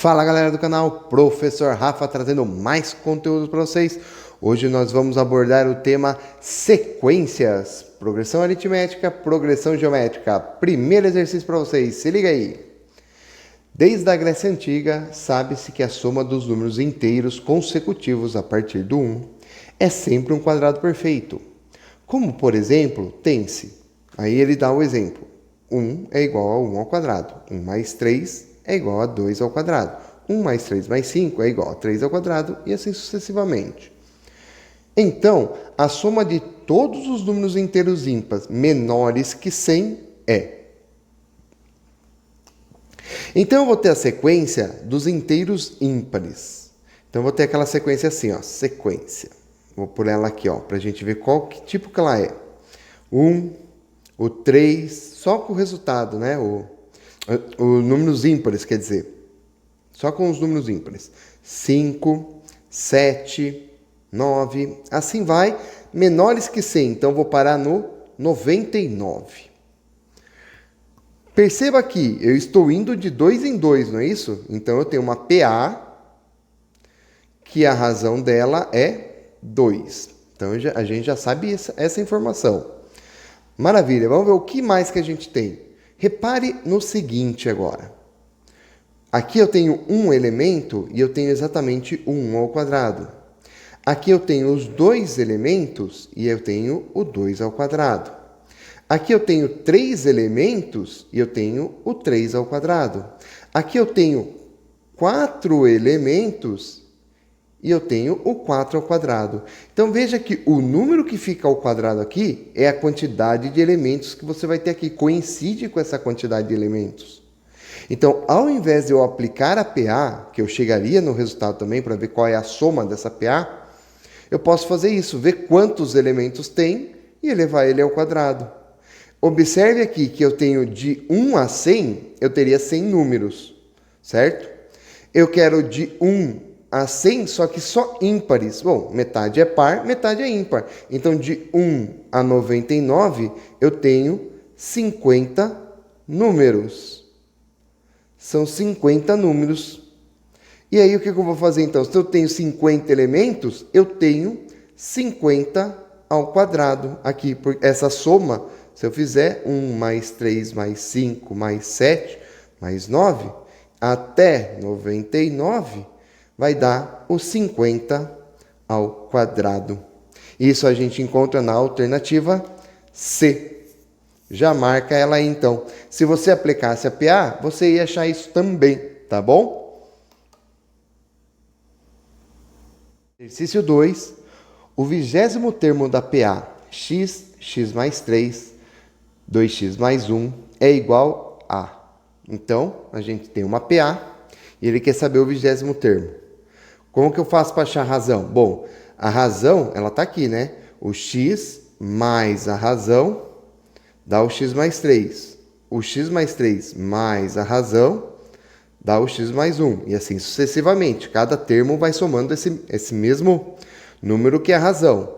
Fala galera do canal, Professor Rafa trazendo mais conteúdo para vocês. Hoje nós vamos abordar o tema sequências, progressão aritmética, progressão geométrica. Primeiro exercício para vocês, se liga aí. Desde a Grécia Antiga, sabe-se que a soma dos números inteiros consecutivos a partir do 1 é sempre um quadrado perfeito. Como, por exemplo, tem-se. Aí ele dá o exemplo. 1 é igual a 1 ao quadrado. 1 mais 3 é igual a 2 ao quadrado. 1 mais 3 mais 5 é igual a 3 ao quadrado e assim sucessivamente. Então, a soma de todos os números inteiros ímpares menores que 100 é. Então, eu vou ter a sequência dos inteiros ímpares. Então, eu vou ter aquela sequência assim, ó, sequência. Vou por ela aqui, ó, para a gente ver qual que tipo que ela é. 1, o 3, só com o resultado, né? Os números ímpares, quer dizer. Só com os números ímpares. 5, 7, 9, assim vai. Menores que 100, então vou parar no 99. Perceba que eu estou indo de 2 em 2, não é isso? Então eu tenho uma PA, que a razão dela é 2. Então a gente já sabe essa informação. Maravilha, vamos ver o que mais que a gente tem. Repare no seguinte agora. Aqui eu tenho um elemento e eu tenho exatamente 1 ao quadrado. Aqui eu tenho os dois elementos e eu tenho o 2 ao quadrado. Aqui eu tenho 3 elementos e eu tenho o 3 ao quadrado. Aqui eu tenho 4 elementos e eu tenho o 4 ao quadrado. Então, veja que o número que fica ao quadrado aqui é a quantidade de elementos que você vai ter aqui. Coincide com essa quantidade de elementos. Então, ao invés de eu aplicar a PA, que eu chegaria no resultado também para ver qual é a soma dessa PA, eu posso fazer isso, ver quantos elementos tem e elevar ele ao quadrado. Observe aqui que eu tenho de 1 a 100, eu teria 100 números, certo? Eu quero de 1 a 100, só que só ímpares. Bom, metade é par, metade é ímpar. Então, de 1 a 99, eu tenho 50 números. São 50 números. E aí, o que eu vou fazer então? Se eu tenho 50 elementos, eu tenho 50 ao quadrado aqui. Por essa soma, se eu fizer 1 mais 3 mais 5 mais 7 mais 9, até 99, vai dar os 50 ao quadrado. Isso a gente encontra na alternativa C. Já marca ela aí, então. Se você aplicasse a PA, você ia achar isso também, tá bom? Exercício 2. O 20º termo da PA, x mais 3, 2x mais 1, é igual a. Então, a gente tem uma PA e ele quer saber o 20º termo. Como que eu faço para achar a razão? Bom, a razão, ela está aqui, né? O x mais a razão dá o x mais 3. O x mais 3 mais a razão dá o x mais 1. E assim sucessivamente. Cada termo vai somando esse mesmo número que é a razão.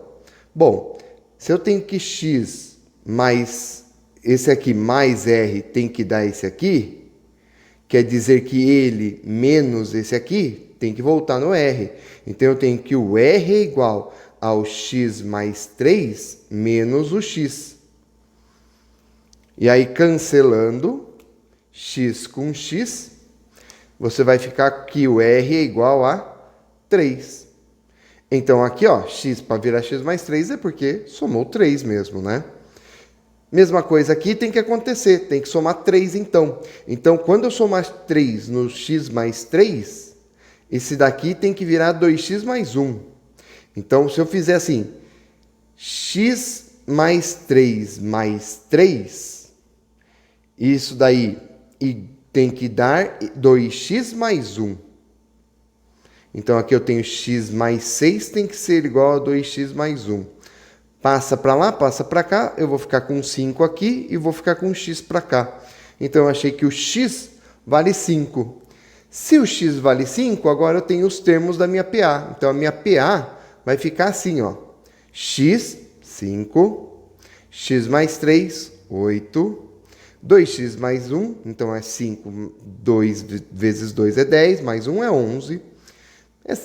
Bom, se eu tenho que x mais esse aqui mais r tem que dar esse aqui, quer dizer que ele menos esse aqui tem que voltar no r. Então, eu tenho que o r é igual ao x mais 3 menos o x. E aí, cancelando x com x, você vai ficar que o r é igual a 3. Então, aqui, ó, x para virar x mais 3 é porque somou 3 mesmo, né? Mesma coisa aqui tem que acontecer, tem que somar 3 então. Então, quando eu somar 3 no x mais 3, esse daqui tem que virar 2x mais 1. Então, se eu fizer assim, x mais 3, isso daí tem que dar 2x mais 1. Então, aqui eu tenho x mais 6, tem que ser igual a 2x mais 1. Passa para lá, passa para cá, eu vou ficar com 5 aqui e vou ficar com x para cá. Então, eu achei que o x vale 5. Se o x vale 5, agora eu tenho os termos da minha PA. Então, a minha PA vai ficar assim, ó. X, 5. X mais 3, 8. 2x mais 1, então é 5, 2 vezes 2 é 10, mais 1 é 11.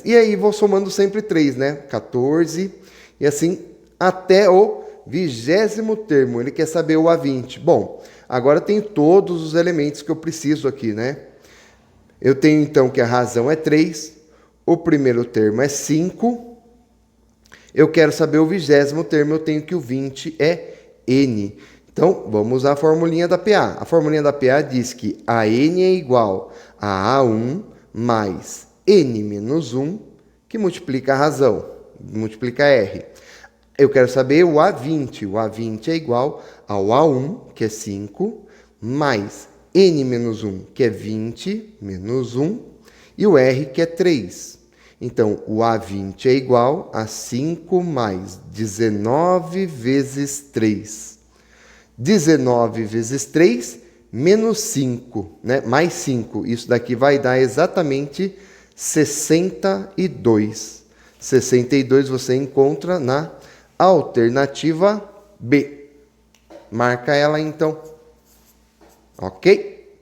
E aí vou somando sempre 3, né? 14, e assim até o 20º termo. Ele quer saber o A20. Bom, agora tem todos os elementos que eu preciso aqui, né? Eu tenho então que a razão é 3, o primeiro termo é 5. Eu quero saber o 20º termo, eu tenho que o 20 é N. Então, vamos usar a formulinha da PA. A formulinha da PA diz que a N é igual a A1 mais N menos 1, que multiplica a razão, multiplica R. Eu quero saber o A20. O A20 é igual ao A1, que é 5, mais N menos 1, que é 20, menos 1, e o R, que é 3. Então, o A20 é igual a 5 mais 19 vezes 3. 19 vezes 3, menos 5, né? Mais 5. Isso daqui vai dar exatamente 62. 62 você encontra na alternativa B. Marca ela então. Ok?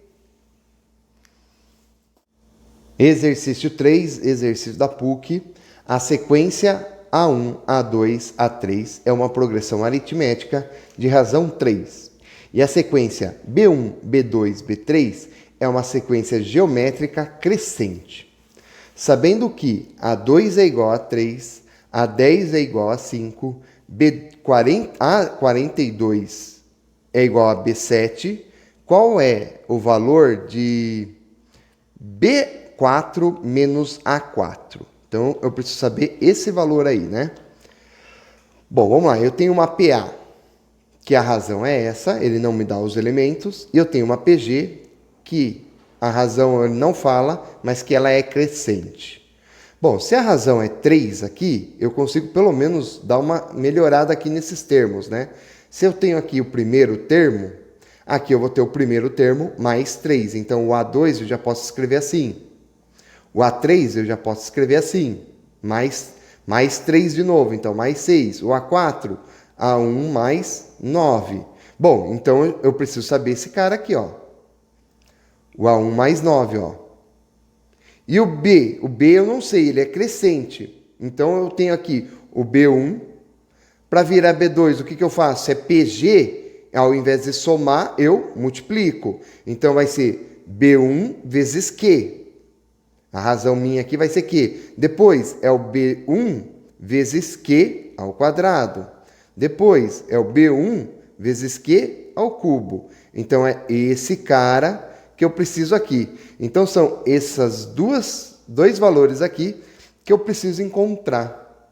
Exercício 3, exercício da PUC. A sequência A1, A2, A3 é uma progressão aritmética de razão 3. E a sequência B1, B2, B3 é uma sequência geométrica crescente. Sabendo que A2 é igual a 3, A10 é igual a 5, A42 é igual a B7, qual é o valor de B4 menos A4? Então, eu preciso saber esse valor aí, né? Bom, vamos lá. Eu tenho uma PA, que a razão é essa, ele não me dá os elementos. E eu tenho uma PG, que a razão ele não fala, mas que ela é crescente. Bom, se a razão é 3 aqui, eu consigo pelo menos dar uma melhorada aqui nesses termos, né? Se eu tenho aqui o primeiro termo, aqui eu vou ter o primeiro termo mais 3. Então, o A2 eu já posso escrever assim. O A3 eu já posso escrever assim. Mais 3 de novo, então mais 6. O A4, A1 mais 9. Bom, então eu preciso saber esse cara aqui, ó. O A1 mais 9, ó. E o B eu não sei, ele é crescente. Então eu tenho aqui o B1. Para virar B2, o que eu faço? É PG, ao invés de somar, eu multiplico. Então vai ser B1 vezes Q. A razão minha aqui vai ser Q. Depois é o B1 vezes Q ao quadrado. Depois é o B1 vezes Q ao cubo. Então é esse cara que eu preciso aqui. Então são esses dois valores aqui que eu preciso encontrar.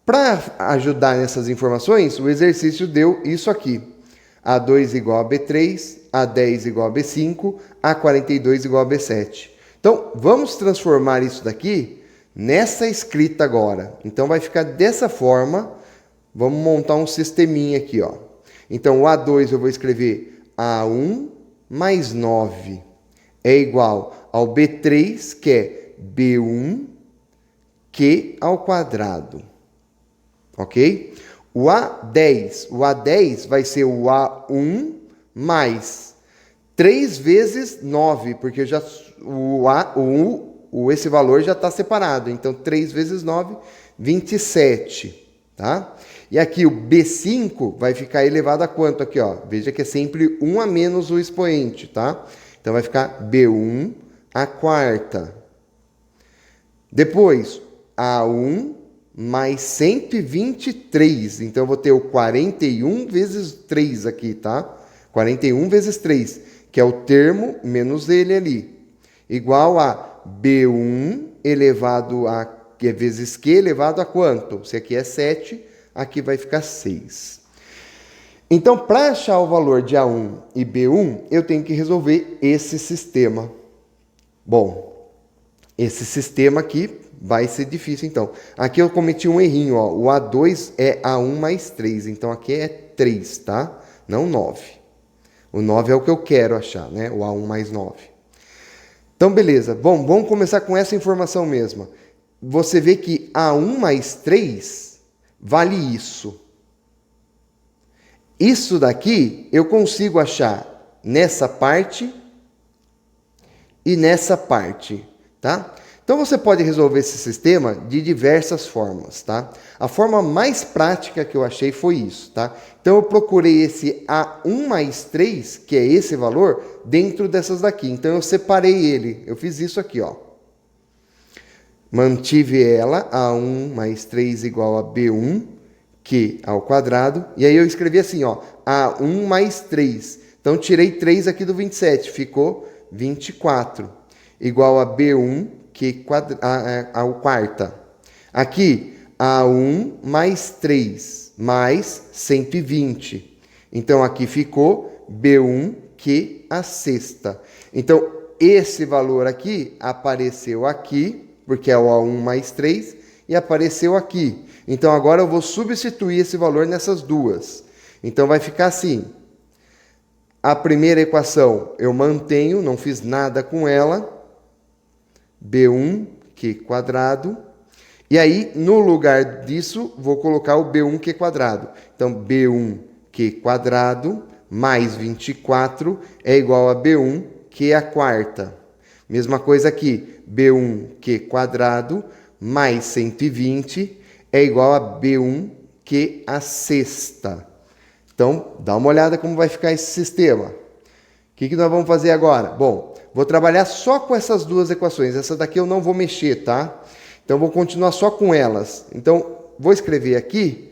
Para ajudar nessas informações, o exercício deu isso aqui. A2 igual a B3, A10 igual a B5, A42 igual a B7. Então, vamos transformar isso daqui nessa escrita agora. Então, vai ficar dessa forma. Vamos montar um sisteminha aqui, ó. Então, o A2 eu vou escrever A1 mais 9 é igual ao B3, que é B1, Q ao quadrado. Ok? O A10 vai ser o A1 mais 3 vezes 9, porque já esse valor já está separado. Então, 3 vezes 9, 27. Tá? E aqui o B5 vai ficar elevado a quanto aqui? Ó? Veja que é sempre 1 a menos o expoente. Tá? Então, vai ficar B1 a quarta. Depois, A1 mais 123. Então, eu vou ter o 41 vezes 3 aqui, tá? 41 vezes 3, que é o termo menos ele ali. Igual a B1 elevado a vezes Q elevado a quanto? Se aqui é 7, aqui vai ficar 6. Então, para achar o valor de A1 e B1, eu tenho que resolver esse sistema. Bom, esse sistema aqui vai ser difícil, então. Aqui eu cometi um errinho, ó. O A2 é A1 mais 3. Então, aqui é 3, tá? Não 9. O 9 é o que eu quero achar, né? O A1 mais 9. Então, beleza. Bom, vamos começar com essa informação mesmo. Você vê que A1 mais 3 vale isso. Isso daqui eu consigo achar nessa parte e nessa parte, tá? Então você pode resolver esse sistema de diversas formas, tá? A forma mais prática que eu achei foi isso, tá? Então eu procurei esse A1 mais 3, que é esse valor, dentro dessas daqui. Então eu separei ele, eu fiz isso aqui, ó. Mantive ela, A1 mais 3 igual a B1, Q ao quadrado. E aí eu escrevi assim, ó, A1 mais 3. Então tirei 3 aqui do 27, ficou 24. Igual a B1, Q ao quarta. Aqui, A1 mais 3, mais 120. Então aqui ficou B1, Q à sexta. Então esse valor aqui apareceu aqui, porque é o A1 mais 3, e apareceu aqui. Então, agora eu vou substituir esse valor nessas duas. Então, vai ficar assim. A primeira equação eu mantenho, não fiz nada com ela. B1, Q quadrado. E aí, no lugar disso, vou colocar o B1, Q quadrado. Então, B1, Q quadrado, mais 24, é igual a B1, Q à quarta. Mesma coisa aqui, B1, Q quadrado, mais 120, é igual a B1, Q à sexta. Então, dá uma olhada como vai ficar esse sistema. O que nós vamos fazer agora? Bom, vou trabalhar só com essas duas equações. Essa daqui eu não vou mexer, tá? Então, vou continuar só com elas. Então, vou escrever aqui,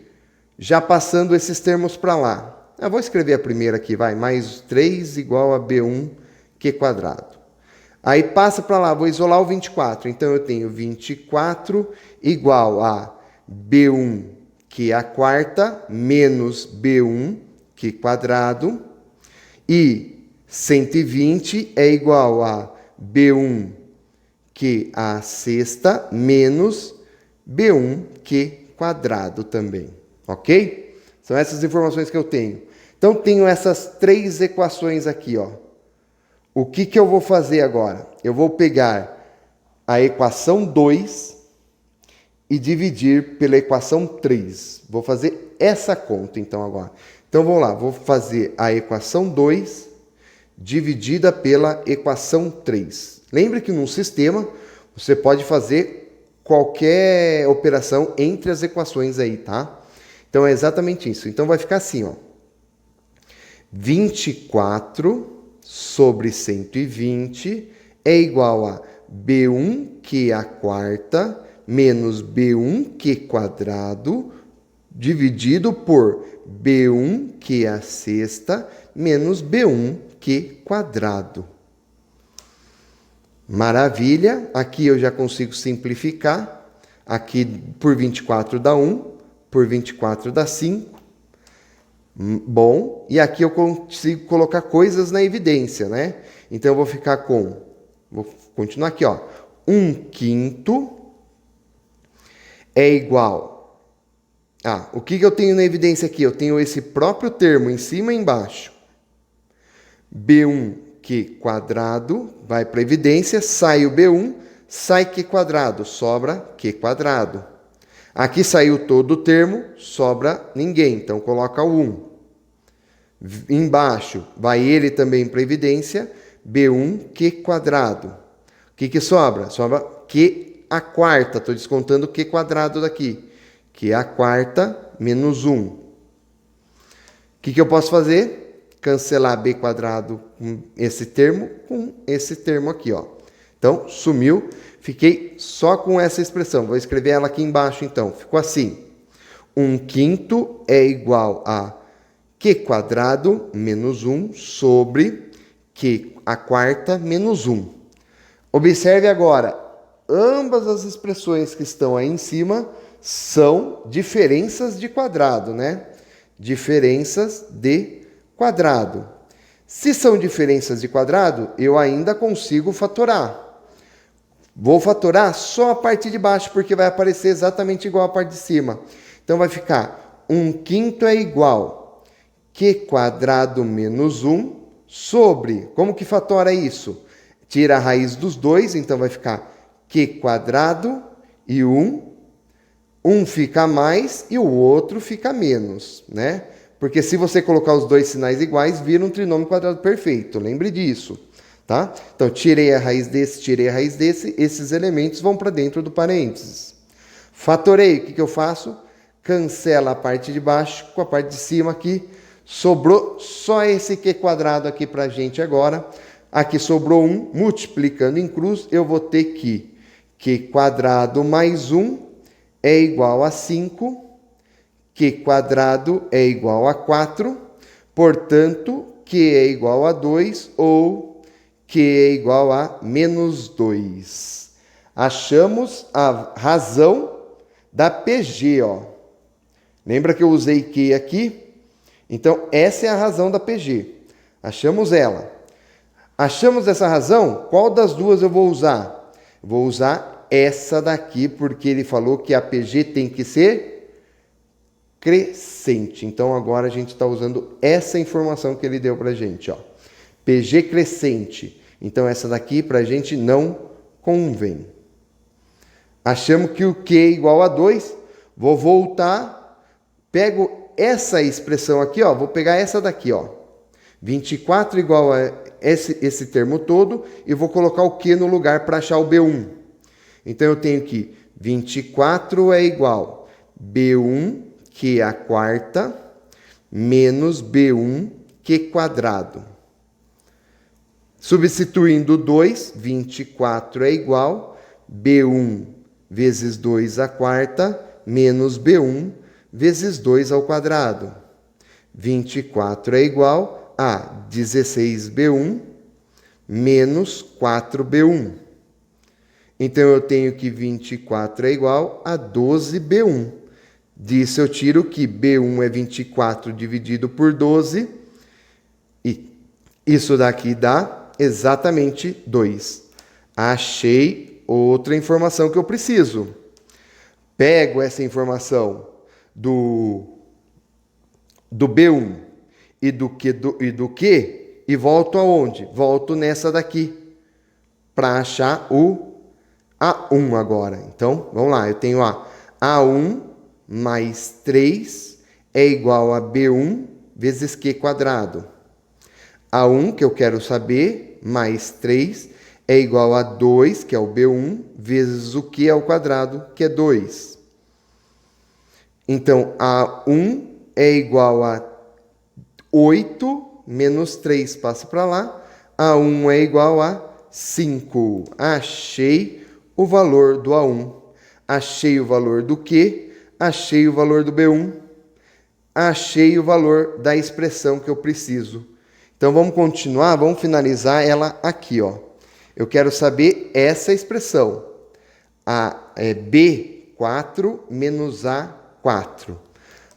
já passando esses termos para lá. Eu vou escrever a primeira aqui, vai. Mais 3 igual a B1, Q quadrado. Aí passa para lá, vou isolar o 24. Então, eu tenho 24 igual a B1, Q à quarta, menos B1, Q quadrado. E 120 é igual a B1, Q à sexta, menos B1, Q quadrado também. Ok? São essas informações que eu tenho. Então, tenho essas três equações aqui, ó. O que eu vou fazer agora? Eu vou pegar a equação 2 e dividir pela equação 3. Vou fazer essa conta, então, agora. Então, vamos lá. Vou fazer a equação 2 dividida pela equação 3. Lembre que num sistema, você pode fazer qualquer operação entre as equações aí, tá? Então, é exatamente isso. Então, vai ficar assim, ó. 24 sobre 120 é igual a B1, Q à quarta, menos B1, Q quadrado, dividido por B1, Q à sexta, menos B1, Q quadrado. Maravilha! Aqui eu já consigo simplificar. Aqui por 24 dá 1, por 24 dá 5. Bom, e aqui eu consigo colocar coisas na evidência, né? Então, eu vou ficar com... Vou continuar aqui, ó. 1/5 é igual... o que eu tenho na evidência aqui? Eu tenho esse próprio termo em cima e embaixo. B1, Q quadrado, vai para a evidência, sai o B1, sai Q quadrado, sobra Q quadrado. Aqui saiu todo o termo, sobra ninguém, então coloca o 1. Embaixo, vai ele também para a evidência, B1, Q quadrado. O que sobra? Sobra Q à quarta, estou descontando Q quadrado daqui. Q à quarta menos 1. O que eu posso fazer? Cancelar B quadrado com esse termo aqui, ó. Então, sumiu. Fiquei só com essa expressão. Vou escrever ela aqui embaixo, então. Ficou assim. 1/5 é igual a Q quadrado menos 1 sobre Q à quarta menos 1. Observe agora, ambas as expressões que estão aí em cima são diferenças de quadrado, né? Diferenças de quadrado. Se são diferenças de quadrado, eu ainda consigo fatorar. Vou fatorar só a parte de baixo, porque vai aparecer exatamente igual a parte de cima. Então, vai ficar 1/5 é igual Q quadrado menos 1 sobre... Como que fatora isso? Tira a raiz dos dois, então vai ficar Q quadrado e 1. Um fica mais e o outro fica menos, né? Porque se você colocar os dois sinais iguais, vira um trinômio quadrado perfeito. Lembre disso. Tá? Então, tirei a raiz desse, esses elementos vão para dentro do parênteses. Fatorei, o que eu faço? Cancela a parte de baixo com a parte de cima aqui. Sobrou só esse Q quadrado aqui para a gente agora. Aqui sobrou 1, multiplicando em cruz, eu vou ter que Q quadrado mais 1 é igual a 5. Q quadrado é igual a 4. Portanto, Q é igual a 2 ou Q é igual a menos 2. Achamos a razão da PG, ó. Lembra que eu usei Q aqui? Então, essa é a razão da PG. Achamos ela. Achamos essa razão? Qual das duas eu vou usar? Vou usar essa daqui, porque ele falou que a PG tem que ser crescente. Então, agora a gente está usando essa informação que ele deu para a gente, ó. PG crescente. Então, essa daqui para a gente não convém. Achamos que o Q é igual a 2. Vou voltar, pego essa expressão aqui, ó, vou pegar essa daqui, ó. 24 igual a esse termo todo e vou colocar o Q no lugar para achar o B1. Então, eu tenho que 24 é igual B1, Q a quarta, menos B1, Q quadrado. Substituindo 2, 24 é igual B1 vezes 2 à quarta, menos B1 vezes 2 ao quadrado. 24 é igual a 16B1 menos 4B1. Então, eu tenho que 24 é igual a 12B1. Disso eu tiro que B1 é 24 dividido por 12. E isso daqui dá exatamente 2. Achei outra informação que eu preciso. Pego essa informação do B1 e do Q e volto aonde? Volto nessa daqui para achar o A1 agora. Então, vamos lá. Eu tenho A1 mais 3 é igual a B1 vezes Q quadrado. A1, que eu quero saber, mais 3 é igual a 2, que é o B1, vezes o Q ao quadrado, que é 2. Então, A1 é igual a 8 menos 3 passa para lá. A1 é igual a 5. Achei o valor do A1. Achei o valor do Q. Achei o valor do B1. Achei o valor da expressão que eu preciso. Então, vamos continuar, vamos finalizar ela aqui, ó. Eu quero saber essa expressão. B4 menos A4.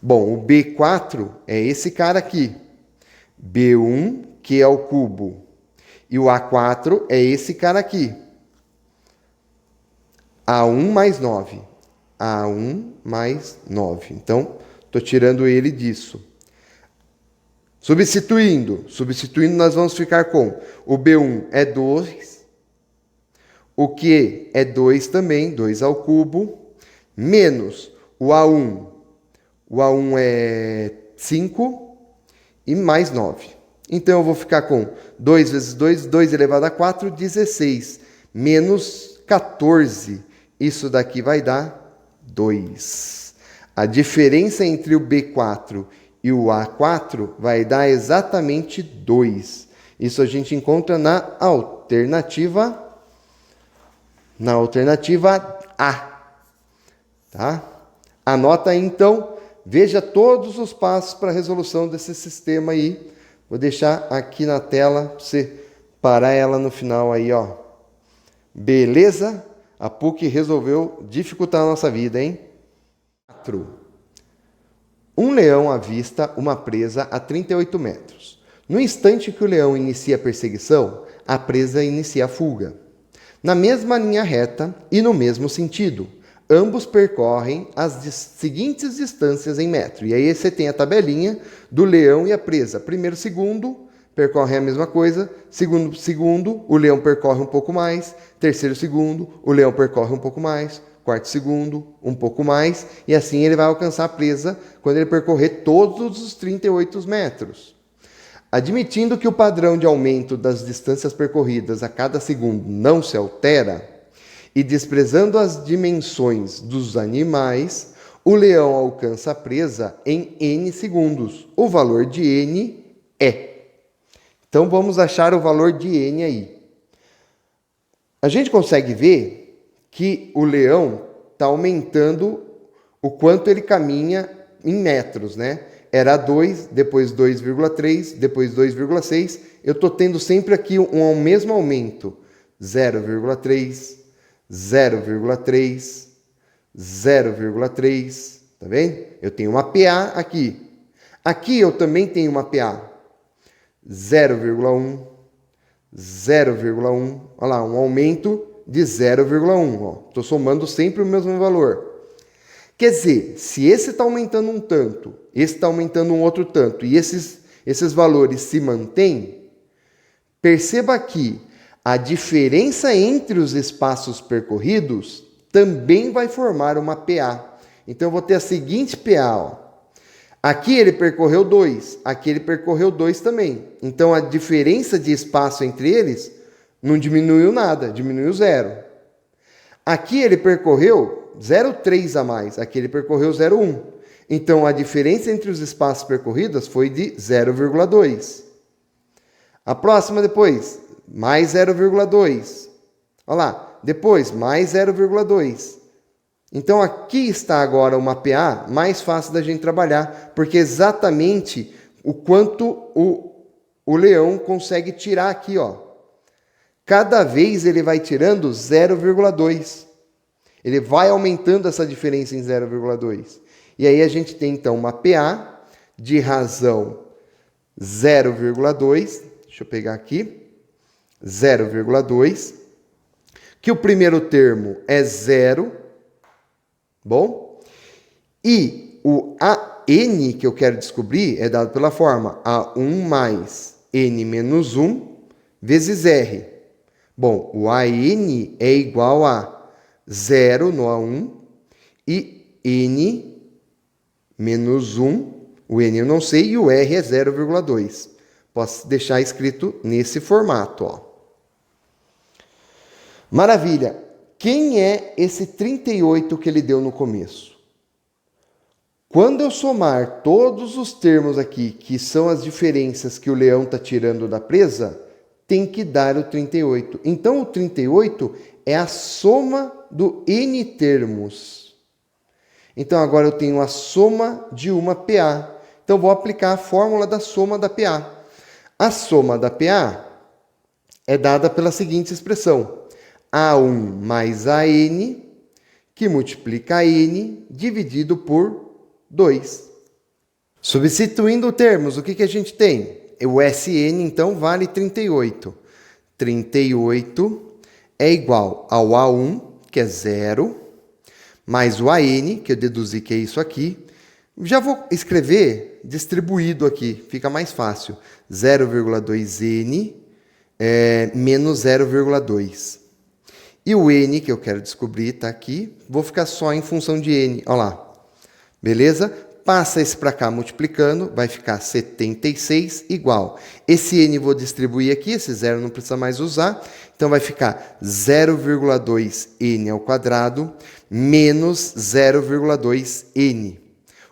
Bom, o B4 é esse cara aqui. B1, que é o cubo. E o A4 é esse cara aqui. A1 mais 9. A1 mais 9. Então, estou tirando ele disso. Substituindo, nós vamos ficar com o B1 é 2, o Q é 2 também, 2 ao cubo, menos o A1. O A1 é 5 e mais 9. Então, eu vou ficar com 2 vezes 2, 2 elevado a 4, 16, menos 14. Isso daqui vai dar 2. A diferença entre o B4 e o A4 vai dar exatamente 2. Isso a gente encontra na alternativa A. Tá? Anota aí, então, veja todos os passos para a resolução desse sistema aí. Vou deixar aqui na tela para você parar ela no final aí, ó. Beleza? A PUC resolveu dificultar a nossa vida, hein? 4. Um leão avista uma presa a 38 metros. No instante que o leão inicia a perseguição, a presa inicia a fuga. Na mesma linha reta e no mesmo sentido, ambos percorrem as seguintes distâncias em metro. E aí você tem a tabelinha do leão e a presa. Primeiro segundo, percorrem a mesma coisa. Segundo segundo, o leão percorre um pouco mais. Terceiro segundo, o leão percorre um pouco mais. quarto segundo, um pouco mais, e assim ele vai alcançar a presa quando ele percorrer todos os 38 metros. Admitindo que o padrão de aumento das distâncias percorridas a cada segundo não se altera, e desprezando as dimensões dos animais, o leão alcança a presa em n segundos. O valor de n é. Então vamos achar o valor de n aí. A gente consegue ver que o leão está aumentando o quanto ele caminha em metros, né? Era 2, depois 2,3, depois 2,6. Eu estou tendo sempre aqui um mesmo aumento. 0,3, 0,3, 0,3. Tá vendo? Eu tenho uma PA aqui. Aqui eu também tenho uma PA. 0,1, 0,1. Olha lá, um aumento de 0,1. Estou somando sempre o mesmo valor. Quer dizer, se esse está aumentando um tanto, esse está aumentando um outro tanto, e esses valores se mantêm, perceba que a diferença entre os espaços percorridos também vai formar uma PA. Então, eu vou ter a seguinte PA. Ó. Aqui ele percorreu 2, aqui ele percorreu 2 também. Então, a diferença de espaço entre eles não diminuiu nada, diminuiu 0. Aqui ele percorreu 0,3 a mais, aqui ele percorreu 0,1. Então, a diferença entre os espaços percorridos foi de 0,2. A próxima depois, mais 0,2. Olha lá, depois, mais 0,2. Então, aqui está agora uma PA mais fácil da gente trabalhar, porque é exatamente o quanto o leão consegue tirar aqui, ó. Cada vez ele vai tirando 0,2. Ele vai aumentando essa diferença em 0,2. E aí a gente tem, então, uma PA de razão 0,2. Deixa eu pegar aqui. 0,2. Que o primeiro termo é 0. Bom? E o AN que eu quero descobrir é dado pela forma A1 mais N menos 1 vezes R. Bom, o AN é igual a 0 no A1 e N menos 1, o N eu não sei, e o R é 0,2. Posso deixar escrito nesse formato. Ó. Maravilha! Quem é esse 38 que ele deu no começo? Quando eu somar todos os termos aqui, que são as diferenças que o leão está tirando da presa, tem que dar o 38. Então, o 38 é a soma do N termos. Então, agora eu tenho a soma de uma PA. Então, vou aplicar a fórmula da soma da PA. A soma da PA é dada pela seguinte expressão. A1 mais AN, que multiplica N, dividido por 2. Substituindo termos, o que a gente tem? O SN, então, vale 38. 38 é igual ao A1, que é 0, mais o AN, que eu deduzi que é isso aqui. Já vou escrever distribuído aqui, fica mais fácil. 0,2N menos 0,2. E o N, que eu quero descobrir, está aqui. Vou ficar só em função de N. Olha lá. Beleza? Passa esse para cá multiplicando, vai ficar 76 igual. Esse N vou distribuir aqui, esse 0 não precisa mais usar. Então, vai ficar 0,2N ao quadrado menos 0,2N.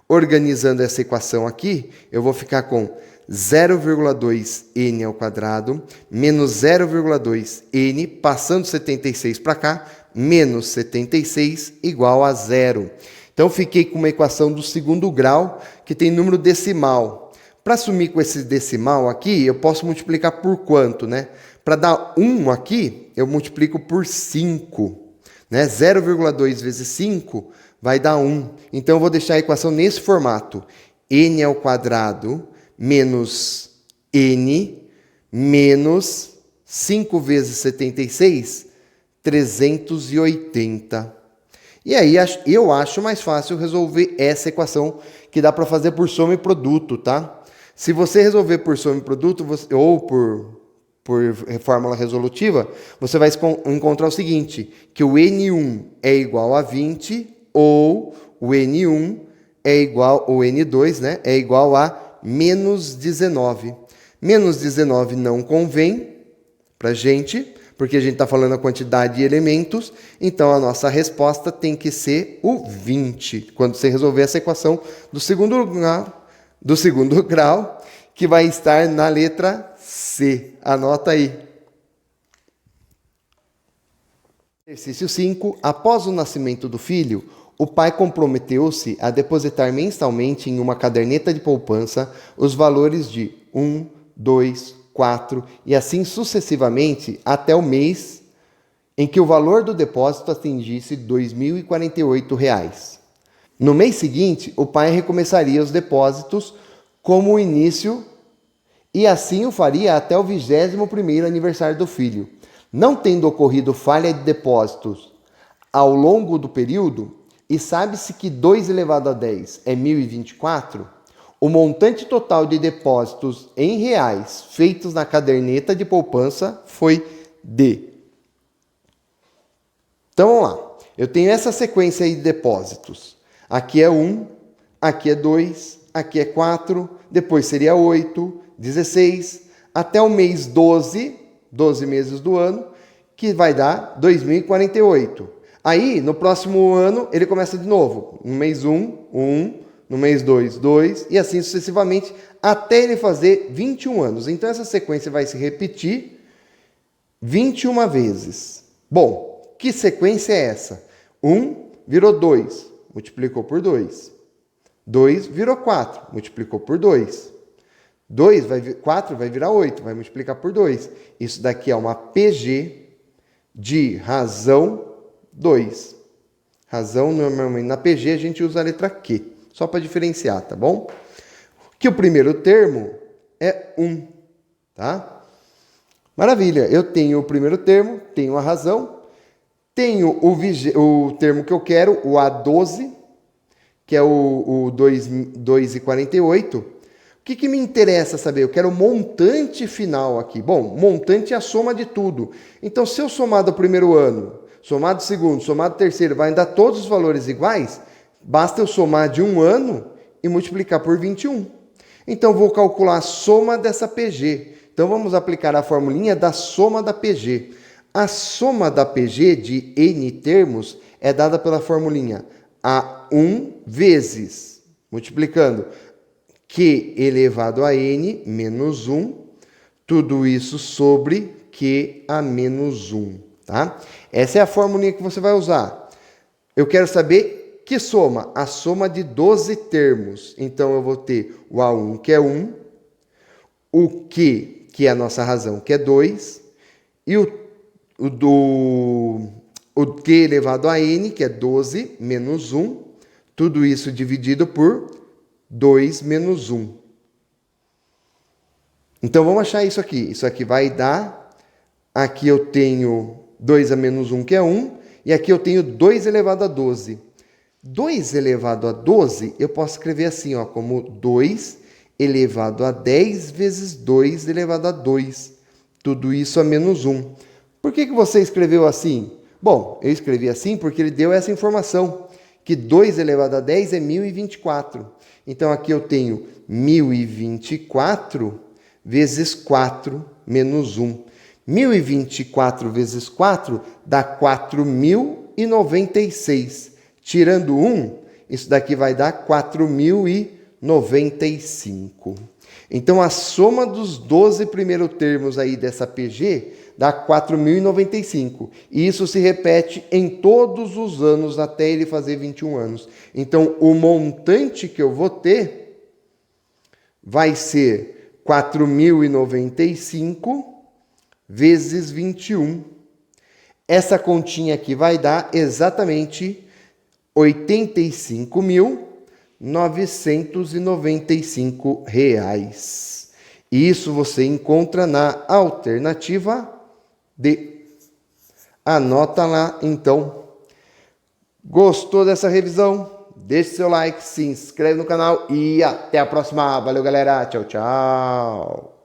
Organizando essa equação aqui, eu vou ficar com 0,2N ao quadrado menos 0,2N, passando 76 para cá, menos 76 igual a 0. Então, fiquei com uma equação do segundo grau, que tem número decimal. Para assumir com esse decimal aqui, eu posso multiplicar por quanto, né? Para dar 1 aqui, eu multiplico por 5. Né? 0,2 vezes 5 vai dar 1. Então, eu vou deixar a equação nesse formato. N ao quadrado menos N menos 5 vezes 76, 380. E aí, eu acho mais fácil resolver essa equação, que dá para fazer por soma e produto, tá? Se você resolver por soma e produto, ou por fórmula resolutiva, você vai encontrar o seguinte, que o N1 é igual a 20 ou o N1 é igual, o N2, né, é igual a menos 19. Menos 19 não convém para a gente, porque a gente está falando a quantidade de elementos, então a nossa resposta tem que ser o 20, quando você resolver essa equação do segundo grau, que vai estar na letra C. Anota aí. Exercício 5. Após o nascimento do filho, o pai comprometeu-se a depositar mensalmente em uma caderneta de poupança os valores de 1, 2, 4 e assim sucessivamente até o mês em que o valor do depósito atingisse R$ 2.048. No mês seguinte, o pai recomeçaria os depósitos como o início e assim o faria até o 21º aniversário do filho. Não tendo ocorrido falha de depósitos ao longo do período, e sabe-se que 2 elevado a 10 é 1.024, o montante total de depósitos em reais feitos na caderneta de poupança foi D. Então vamos lá. Eu tenho essa sequência aí de depósitos. Aqui é 1, aqui é 2, aqui é 4, depois seria 8, 16, até o mês 12 meses do ano, que vai dar 2.048. Aí, no próximo ano, ele começa de novo. No mês 1, no mês 2, 2, e assim sucessivamente, até ele fazer 21 anos. Então, essa sequência vai se repetir 21 vezes. Bom, que sequência é essa? 1 virou 2, multiplicou por 2. 2 virou 4, multiplicou por 2. 4 vai virar 8, vai multiplicar por 2. Isso daqui é uma PG de razão 2. Razão, normalmente, na PG a gente usa a letra Q, só para diferenciar, tá bom? Que o primeiro termo é 1, tá? Maravilha, eu tenho o primeiro termo, tenho a razão, tenho o termo que eu quero, o A12, que é o 2,48. O que me interessa saber? Eu quero o montante final aqui. Bom, montante é a soma de tudo. Então, se eu somar do primeiro ano, somar do segundo, somar do terceiro, vai dar todos os valores iguais, basta eu somar de um ano e multiplicar por 21. Então, vou calcular a soma dessa PG. Então, vamos aplicar a formulinha da soma da PG. A soma da PG de N termos é dada pela formulinha A1 vezes, multiplicando Q elevado a N menos 1, tudo isso sobre Q a menos 1, tá? Essa é a formulinha que você vai usar. Eu quero saber que soma? A soma de 12 termos. Então, eu vou ter o A1, que é 1, o Q, que é a nossa razão, que é 2, e o Q elevado a N, que é 12, menos 1, tudo isso dividido por 2 menos 1. Então, vamos achar isso aqui. Isso aqui vai dar... Aqui eu tenho 2 a menos 1, que é 1. E aqui eu tenho 2 elevado a 12. 2 elevado a 12, eu posso escrever assim, ó, como 2 elevado a 10 vezes 2 elevado a 2. Tudo isso a menos 1. Por que você escreveu assim? Bom, eu escrevi assim porque ele deu essa informação, que 2 elevado a 10 é 1.024. Então, aqui eu tenho 1.024 vezes 4 menos 1. 1.024 vezes 4 dá 4.096. Tirando 1, isso daqui vai dar 4.095. Então, a soma dos 12 primeiros termos aí dessa PG dá 4.095. E isso se repete em todos os anos até ele fazer 21 anos. Então, o montante que eu vou ter vai ser 4.095 vezes 21. Essa continha aqui vai dar exatamente R$ 85.995. E isso você encontra na alternativa D. Anota lá, então. Gostou dessa revisão? Deixe seu like, se inscreve no canal e até a próxima. Valeu, galera. Tchau, tchau.